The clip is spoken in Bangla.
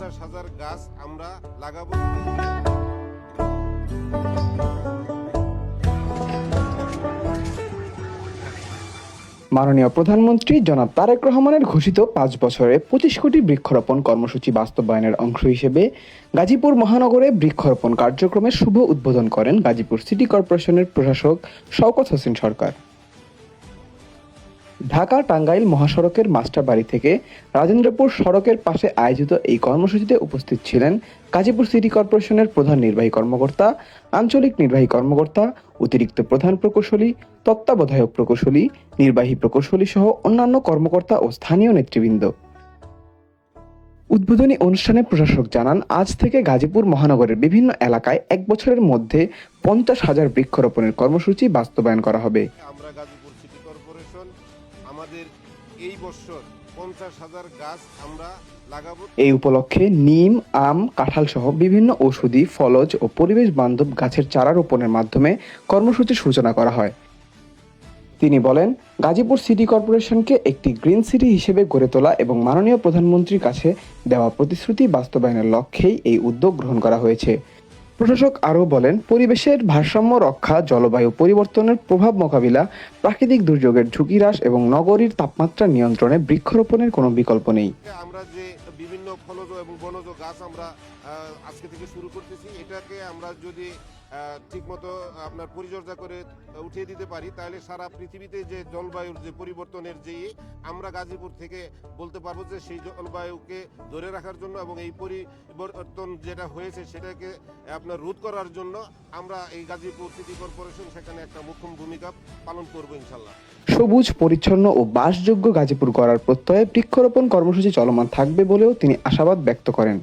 50,000 গাছ আমরা লাগাবো। মাননীয় প্রধানমন্ত্রী জনাব তারেক রহমানের ঘোষিত 5 বছরে 25 কোটি বৃক্ষরোপণ কর্মসূচি বাস্তবায়নের অংশ হিসেবে গাজীপুর মহানগরে বৃক্ষরোপণ কার্যক্রমের শুভ উদ্বোধন করেন গাজীপুর সিটি কর্পোরেশনের প্রশাসক শওকত হোসেন সরকার। ঢাকা টাঙ্গাইল মহাসড়কের মাস্টারবাড়ি থেকে রাজেন্দ্রপুর সড়কের পাশে আয়োজিত এই কর্মসূচিতে উপস্থিত ছিলেন গাজীপুর সিটি কর্পোরেশনের প্রধান নির্বাহী কর্মকর্তা, আঞ্চলিক নির্বাহী কর্মকর্তা, অতিরিক্ত প্রধান প্রকৌশলী, তত্ত্বাবধায়ক প্রকৌশলী, নির্বাহী প্রকৌশলী সহ অন্যান্য কর্মকর্তা ও স্থানীয় নেতৃবৃন্দ। উদ্বোধনী অনুষ্ঠানে প্রশাসক জানান, আজ থেকে গাজীপুর মহানগরের বিভিন্ন এলাকায় 1 বছরের মধ্যে 50,000 বৃক্ষরোপণের কর্মসূচি বাস্তবায়ন করা হবে। আমরা গাজীপুর সিটি কর্পোরেশন আমাদের এই বছর 50,000 গাছ আমরা লাগাবো। এই উপলক্ষে নিম, আম, কাঁঠাল সহ বিভিন্ন ঔষধি, ফলজ ও পরিবেশ বান্ধব গাছের চারা রোপণের মাধ্যমে কর্মসূচির সূচনা করা হয়। তিনি বলেন, গাজীপুর সিটি কর্পোরেশনকে একটি গ্রিন সিটি হিসেবে গড়ে তোলা এবং মাননীয় প্রধানমন্ত্রীর কাছে দেওয়া প্রতিশ্রুতি বাস্তবায়নের লক্ষ্যেই এই উদ্যোগ গ্রহণ করা হয়েছে। প্রশাসক আরও বলেন, পরিবেশের ভারসাম্য রক্ষা, জলবায়ু পরিবর্তনের প্রভাব মোকাবিলা, প্রাকৃতিক দুর্যোগের ঝুঁকি হ্রাস এবং নগরীর তাপমাত্রা নিয়ন্ত্রণে বৃক্ষরোপণের কোনো বিকল্প নেই। আমরা যে বিভিন্ন ফলজ এবং বনজ গাছ আমরা আজকে থেকে শুরু করতেছি, এটাকে আমরা যদি ঠিকমতো আপনার পরিচর্যা করে উঠিয়ে দিতে পারি, তাহলে সারা পৃথিবীতে যে জলবায়ুর যে পরিবর্তনের যে আমরা গাজীপুর থেকে বলতে পারবো যে সেই জলবায়ুকে ধরে রাখার জন্য এবং এই পরিবর্তন যেটা হয়েছে সেটাকে আপনার রোধ করার জন্য আমরা এই গাজীপুর সিটি কর্পোরেশন সেখানে একটা মুখ্য ভূমিকা পালন করবো ইনশাল্লাহ। সবুজ, পরিচ্ছন্ন ও বাসযোগ্য গাজীপুর গড়ার প্রত্যয়ে বৃক্ষরোপণ কর্মসূচি চলমান থাকবে বলেও তিনি আশাবাদ ব্যক্ত করেন।